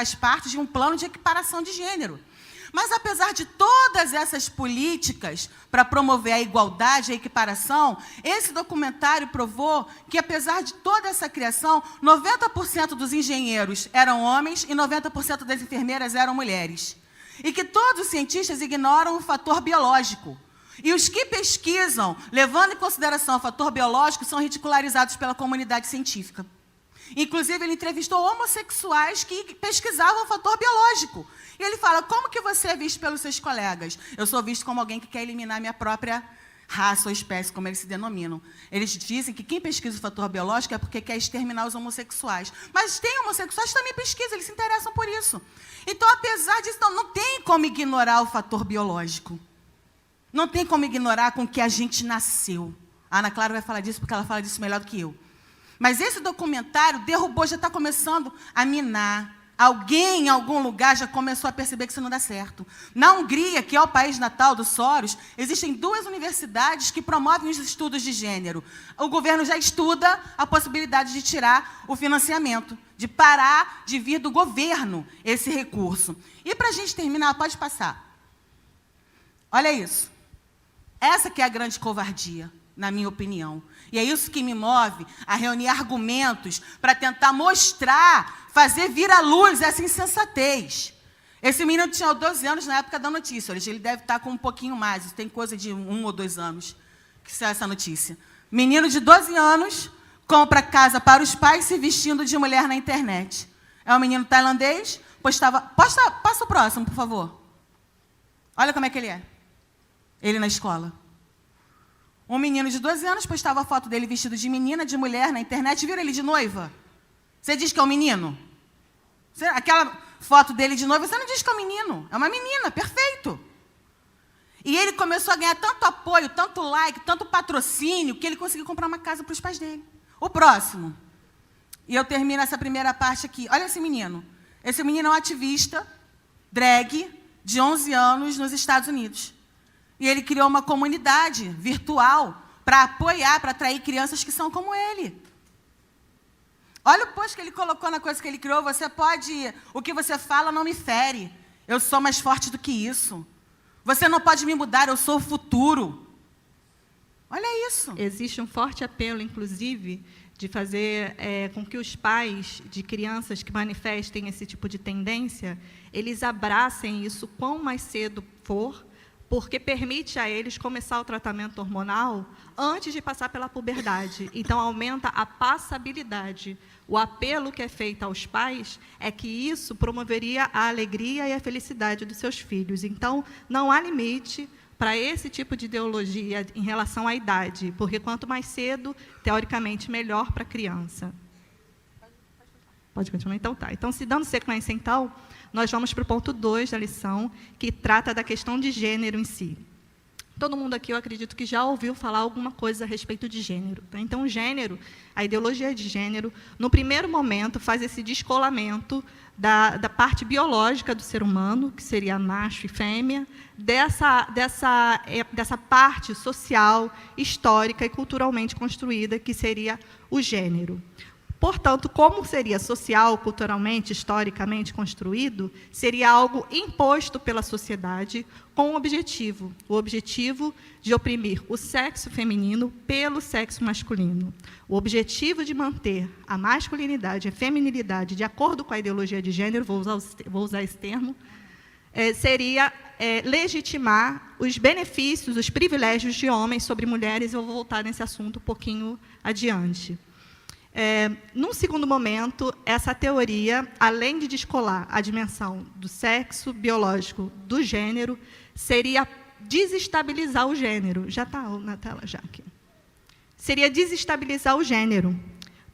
faz parte de um plano de equiparação de gênero. Mas, apesar de todas essas políticas para promover a igualdade e a equiparação, esse documentário provou que, apesar de toda essa criação, 90% dos engenheiros eram homens e 90% das enfermeiras eram mulheres. E que todos os cientistas ignoram o fator biológico. E os que pesquisam, levando em consideração o fator biológico, são ridicularizados pela comunidade científica. Inclusive, ele entrevistou homossexuais que pesquisavam o fator biológico. E ele fala, como que você é visto pelos seus colegas? Eu sou visto como alguém que quer eliminar a minha própria raça ou espécie, como eles se denominam. Eles dizem que quem pesquisa o fator biológico é porque quer exterminar os homossexuais. Mas tem homossexuais que também pesquisam, eles se interessam por isso. Então, apesar disso, não tem como ignorar o fator biológico. Não tem como ignorar com que a gente nasceu. A Ana Clara vai falar disso porque ela fala disso melhor do que eu. Mas esse documentário derrubou, já está começando a minar. Alguém, em algum lugar, já começou a perceber que isso não dá certo. Na Hungria, que é o país natal do Soros, existem 2 universidades que promovem os estudos de gênero. O governo já estuda a possibilidade de tirar o financiamento, de parar de vir do governo esse recurso. E, para a gente terminar, pode passar. Olha isso. Essa que é a grande covardia, na minha opinião. E é isso que me move a reunir argumentos para tentar mostrar, fazer vir à luz essa insensatez. Esse menino tinha 12 anos na época da notícia. Hoje ele deve estar com um pouquinho mais. Tem coisa de 1 ou 2 anos que saiu essa notícia. Menino de 12 anos compra casa para os pais se vestindo de mulher na internet. É um menino tailandês. Passa o próximo, por favor. Olha como é que ele é. Ele na escola. Um menino de 12 anos postava a foto dele vestido de menina, de mulher, na internet. Viram ele de noiva? Você diz que é um menino? Aquela foto dele de noiva, você não diz que é um menino. É uma menina, perfeito. E ele começou a ganhar tanto apoio, tanto like, tanto patrocínio, que ele conseguiu comprar uma casa para os pais dele. O próximo. E eu termino essa primeira parte aqui. Olha esse menino. Esse menino é um ativista, drag, de 11 anos, nos Estados Unidos. E ele criou uma comunidade virtual para apoiar, para atrair crianças que são como ele. Olha o post que ele colocou na coisa que ele criou. Você pode... O que você fala não me fere. Eu sou mais forte do que isso. Você não pode me mudar, eu sou o futuro. Olha isso. Existe um forte apelo, inclusive, de fazer com que os pais de crianças que manifestem esse tipo de tendência, eles abracem isso quão mais cedo for, porque permite a eles começar o tratamento hormonal antes de passar pela puberdade. Então, aumenta a passabilidade. O apelo que é feito aos pais é que isso promoveria a alegria e a felicidade dos seus filhos. Então, não há limite para esse tipo de ideologia em relação à idade, porque quanto mais cedo, teoricamente, melhor para a criança. Pode continuar? Então, tá. Então, se dando sequência, então, nós vamos para o ponto 2 da lição, que trata da questão de gênero em si. Todo mundo aqui, eu acredito que já ouviu falar alguma coisa a respeito de gênero. Tá? Então, o gênero, a ideologia de gênero, no primeiro momento, faz esse descolamento da parte biológica do ser humano, que seria macho e fêmea, dessa parte social, histórica e culturalmente construída, que seria o gênero. Portanto, como seria social, culturalmente, historicamente construído, seria algo imposto pela sociedade com um objetivo, o objetivo de oprimir o sexo feminino pelo sexo masculino. O objetivo de manter a masculinidade e a feminilidade de acordo com a ideologia de gênero, vou usar esse termo, seria legitimar os benefícios, os privilégios de homens sobre mulheres. Eu vou voltar nesse assunto um pouquinho adiante. Num segundo momento, essa teoria, além de descolar a dimensão do sexo biológico do gênero, seria desestabilizar o gênero. Já está na tela, já aqui. Seria desestabilizar o gênero.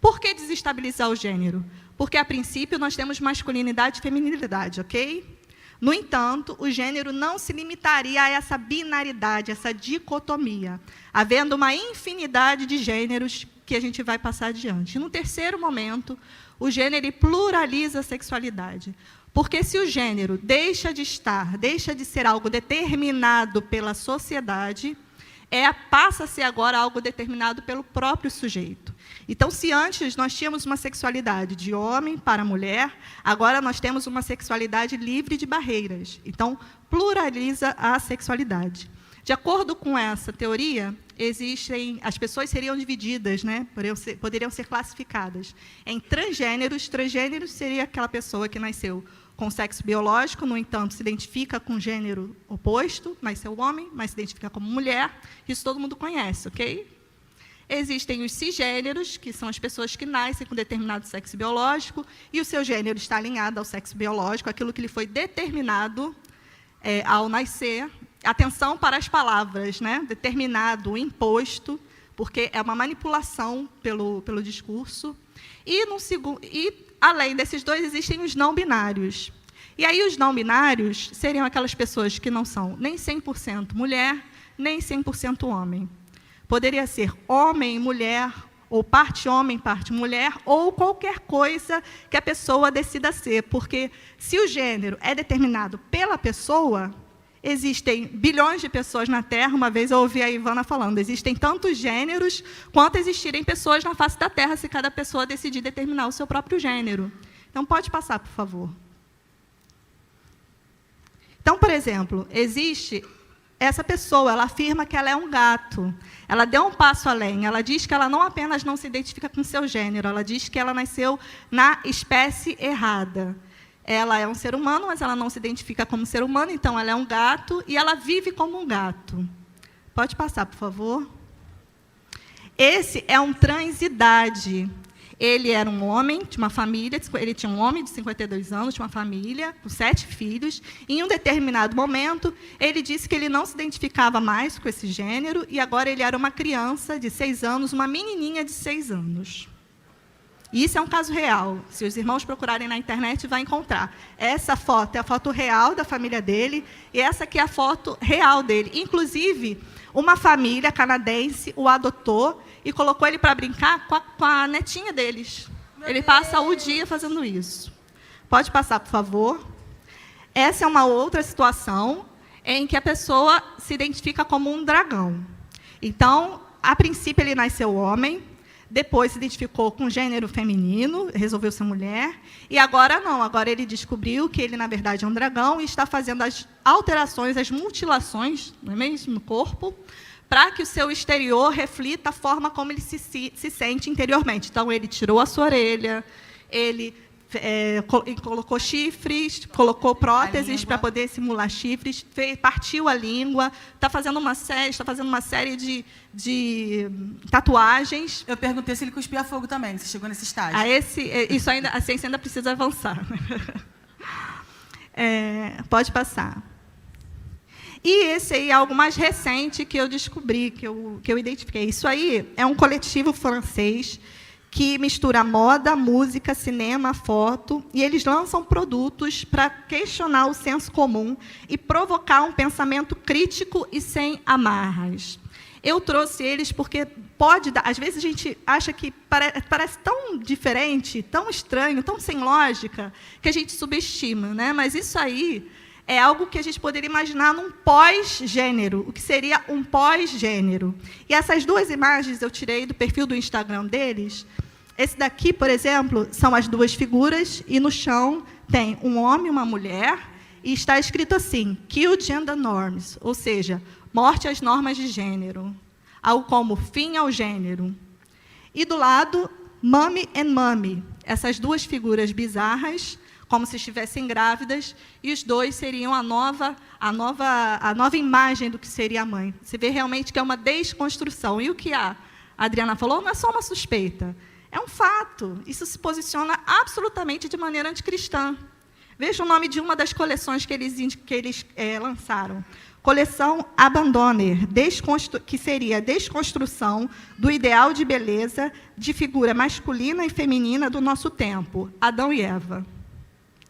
Por que desestabilizar o gênero? Porque, a princípio, nós temos masculinidade e feminilidade, ok? No entanto, o gênero não se limitaria a essa binaridade, essa dicotomia, havendo uma infinidade de gêneros que a gente vai passar adiante. No terceiro momento, o gênero pluraliza a sexualidade. Porque se o gênero deixa de ser algo determinado pela sociedade, passa a ser agora algo determinado pelo próprio sujeito. Então, se antes nós tínhamos uma sexualidade de homem para mulher, agora nós temos uma sexualidade livre de barreiras. Então, pluraliza a sexualidade. De acordo com essa teoria, as pessoas seriam divididas, né? Poderiam ser classificadas em transgêneros. Transgêneros seria aquela pessoa que nasceu com sexo biológico, no entanto, se identifica com gênero oposto, nasceu homem, mas se identifica como mulher. Isso todo mundo conhece, ok? Existem os cisgêneros, que são as pessoas que nascem com determinado sexo biológico, e o seu gênero está alinhado ao sexo biológico, aquilo que lhe foi determinado ao nascer. Atenção para as palavras, né? Determinado, imposto, porque é uma manipulação pelo discurso. E, além desses dois, existem os não binários. E aí, os não binários seriam aquelas pessoas que não são nem 100% mulher, nem 100% homem. Poderia ser homem, mulher, ou parte homem, parte mulher, ou qualquer coisa que a pessoa decida ser. Porque, se o gênero é determinado pela pessoa, existem bilhões de pessoas na Terra. Uma vez eu ouvi a Ivana falando, existem tantos gêneros quanto existirem pessoas na face da Terra, se cada pessoa decidir determinar o seu próprio gênero. Então, pode passar, por favor. Então, por exemplo, existe essa pessoa, ela afirma que ela é um gato. Ela deu um passo além. Ela diz que ela não apenas não se identifica com seu gênero, ela diz que ela nasceu na espécie errada. Ela é um ser humano, mas ela não se identifica como ser humano, então ela é um gato e ela vive como um gato. Pode passar, por favor. Esse é um transidade. Ele era um homem de uma família, ele tinha um homem de 52 anos, de uma família, com 7 filhos. E, em um determinado momento, ele disse que ele não se identificava mais com esse gênero, e agora ele era uma criança de 6 anos, uma menininha de 6 anos. E isso é um caso real. Se os irmãos procurarem na internet, vai encontrar. Essa foto é a foto real da família dele, e essa aqui é a foto real dele. Inclusive, uma família canadense o adotou e colocou ele para brincar com a netinha deles. Ele passa o dia fazendo isso. Pode passar, por favor. Essa é uma outra situação em que a pessoa se identifica como um dragão. Então, a princípio, ele nasceu homem, depois se identificou com gênero feminino, resolveu ser mulher, e agora não, agora ele descobriu que ele, na verdade, é um dragão e está fazendo as alterações, as mutilações, não é mesmo, no corpo, para que o seu exterior reflita a forma como ele se sente interiormente. Então, ele tirou a sua orelha, ele colocou chifres, colocou próteses para poder simular chifres, partiu a língua, está fazendo uma série de tatuagens. Eu perguntei se ele cuspia fogo também, se chegou nesse estágio. A ciência ainda precisa avançar. Pode passar. E esse aí é algo mais recente que eu descobri, que eu identifiquei. Isso aí é um coletivo francês que mistura moda, música, cinema, foto, e eles lançam produtos para questionar o senso comum e provocar um pensamento crítico e sem amarras. Eu trouxe eles porque pode dar... Às vezes a gente acha que parece tão diferente, tão estranho, tão sem lógica, que a gente subestima, né? Mas isso aí é algo que a gente poderia imaginar num pós-gênero, o que seria um pós-gênero. E essas duas imagens eu tirei do perfil do Instagram deles. Esse daqui, por exemplo, são as duas figuras, e no chão tem um homem e uma mulher, e está escrito assim, Kill Gender Norms, ou seja, morte às normas de gênero, algo como fim ao gênero. E do lado, Mommy and Mommy, essas duas figuras bizarras, como se estivessem grávidas, e os dois seriam a nova imagem do que seria a mãe. Você vê realmente que é uma desconstrução. E o que a Adriana falou não é só uma suspeita, é um fato. Isso se posiciona absolutamente de maneira anticristã. Veja o nome de uma das coleções que eles lançaram. Coleção Abandoner, que seria a desconstrução do ideal de beleza de figura masculina e feminina do nosso tempo, Adão e Eva.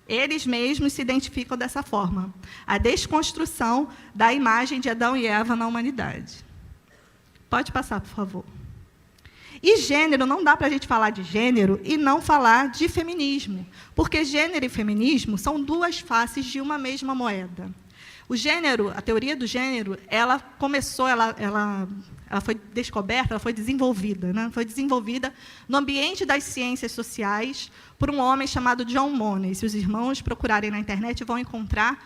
Eles mesmos se identificam dessa forma. A desconstrução da imagem de Adão e Eva na humanidade. Pode passar, por favor. E gênero, não dá para a gente falar de gênero e não falar de feminismo, porque gênero e feminismo são duas faces de uma mesma moeda. O gênero, a teoria do gênero, ela começou, ela foi descoberta, ela foi desenvolvida, né? Foi desenvolvida no ambiente das ciências sociais por um homem chamado John Money. Se os irmãos procurarem na internet, vão encontrar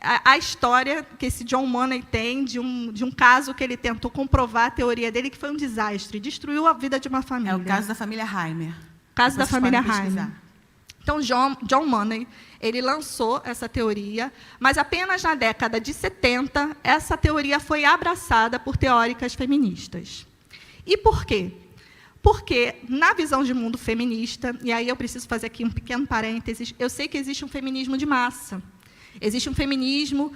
a história que esse John Money tem de um caso que ele tentou comprovar a teoria dele, que foi um desastre, destruiu a vida de uma família. É o caso da família Heimer. Caso da família Heimer. Então, John Money, ele lançou essa teoria, mas apenas na década de 70, essa teoria foi abraçada por teóricas feministas. E por quê? Porque, na visão de mundo feminista, e aí eu preciso fazer aqui um pequeno parênteses, eu sei que existe um feminismo de massa. Existe um feminismo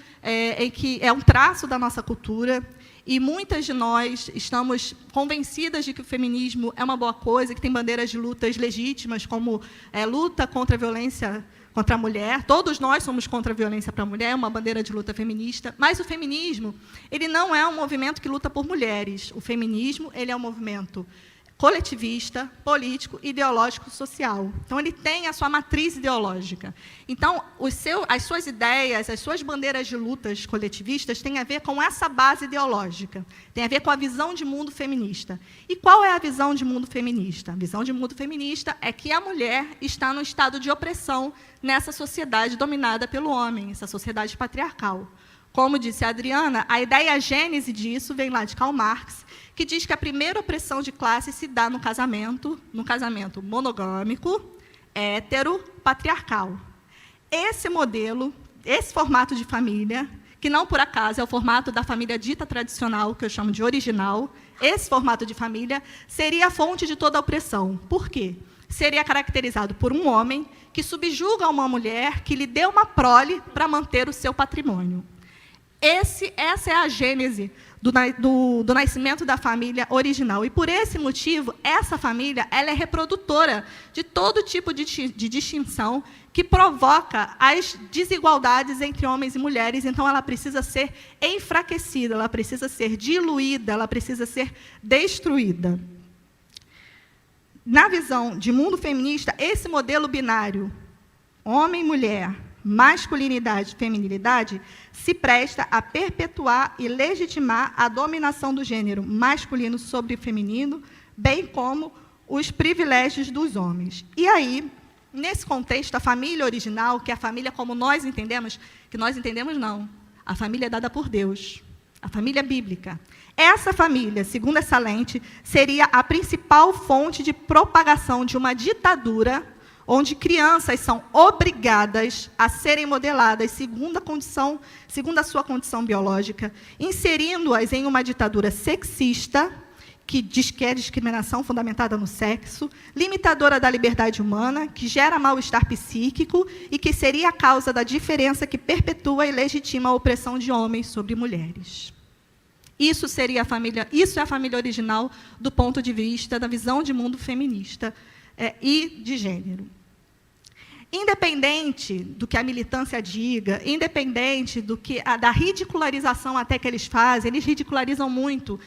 em que é um traço da nossa cultura, e muitas de nós estamos convencidas de que o feminismo é uma boa coisa, que tem bandeiras de lutas legítimas, como luta contra a violência contra a mulher. Todos nós somos contra a violência para a mulher, é uma bandeira de luta feminista. Mas o feminismo, ele não é um movimento que luta por mulheres. O feminismo, ele é um movimento coletivista, político, ideológico, social. Então, ele tem a sua matriz ideológica. Então, as suas ideias, as suas bandeiras de lutas coletivistas têm a ver com essa base ideológica, tem a ver com a visão de mundo feminista. E qual é a visão de mundo feminista? A visão de mundo feminista é que a mulher está num estado de opressão nessa sociedade dominada pelo homem, essa sociedade patriarcal. Como disse a Adriana, a ideia gênese disso vem lá de Karl Marx, que diz que a primeira opressão de classe se dá no casamento monogâmico, hétero, patriarcal. Esse modelo, esse formato de família, que não por acaso é o formato da família dita tradicional, que eu chamo de original, esse formato de família seria a fonte de toda a opressão. Por quê? Seria caracterizado por um homem que subjuga uma mulher que lhe deu uma prole para manter o seu patrimônio. Essa é a gênese do nascimento da família original. E, por esse motivo, essa família ela é reprodutora de todo tipo de distinção que provoca as desigualdades entre homens e mulheres. Então, ela precisa ser enfraquecida, ela precisa ser diluída, ela precisa ser destruída. Na visão de mundo feminista, esse modelo binário, homem e mulher, masculinidade e feminilidade, se presta a perpetuar e legitimar a dominação do gênero masculino sobre o feminino, bem como os privilégios dos homens. E aí, nesse contexto, a família original, que é a família como nós entendemos, que nós entendemos não, a família é dada por Deus, a família bíblica. Essa família, segundo essa lente, seria a principal fonte de propagação de uma ditadura onde crianças são obrigadas a serem modeladas segundo a sua condição biológica, inserindo-as em uma ditadura sexista, que diz que é discriminação fundamentada no sexo, limitadora da liberdade humana, que gera mal-estar psíquico e que seria a causa da diferença que perpetua e legitima a opressão de homens sobre mulheres. Isso é a família original do ponto de vista da visão de mundo feminista e de gênero. Independente do que a militância diga, independente da ridicularização até que eles fazem, eles ridicularizam muito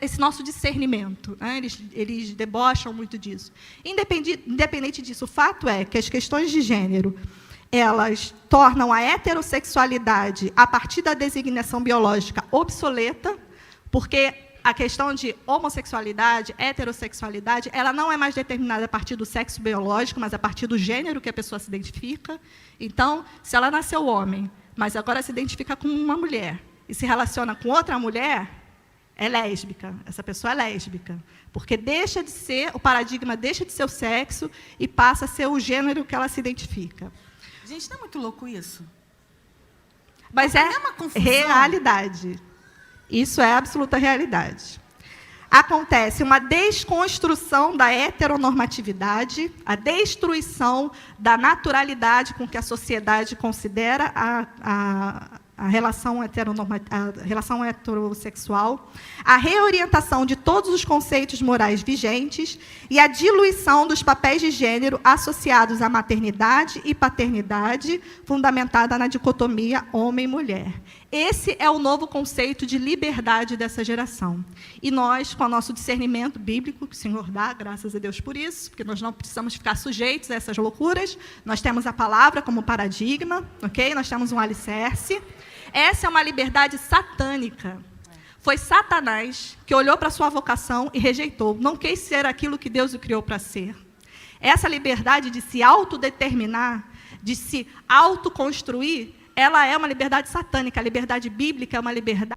esse nosso discernimento, né? Eles debocham muito disso. Independente disso, o fato é que as questões de gênero, elas tornam a heterossexualidade, a partir da designação biológica, obsoleta, porque a questão de homossexualidade, heterossexualidade, ela não é mais determinada a partir do sexo biológico, mas a partir do gênero que a pessoa se identifica. Então, se ela nasceu homem, mas agora se identifica com uma mulher, e se relaciona com outra mulher, é lésbica. Essa pessoa é lésbica. Porque deixa de ser, o paradigma deixa de ser o sexo e passa a ser o gênero que ela se identifica. Gente, não é muito louco isso? Mas é realidade. Isso é absoluta realidade. Acontece uma desconstrução da heteronormatividade, a destruição da naturalidade com que a sociedade considera a relação heterossexual, a reorientação de todos os conceitos morais vigentes e a diluição dos papéis de gênero associados à maternidade e paternidade, fundamentada na dicotomia homem e mulher. Esse é o novo conceito de liberdade dessa geração. E nós, com o nosso discernimento bíblico, que o Senhor dá, graças a Deus por isso, porque nós não precisamos ficar sujeitos a essas loucuras, nós temos a palavra como paradigma, ok? Nós temos um alicerce. Essa é uma liberdade satânica. Foi Satanás que olhou para a sua vocação e rejeitou. Não quis ser aquilo que Deus o criou para ser. Essa liberdade de se autodeterminar, de se autoconstruir, ela é uma liberdade satânica. A liberdade bíblica é uma liberdade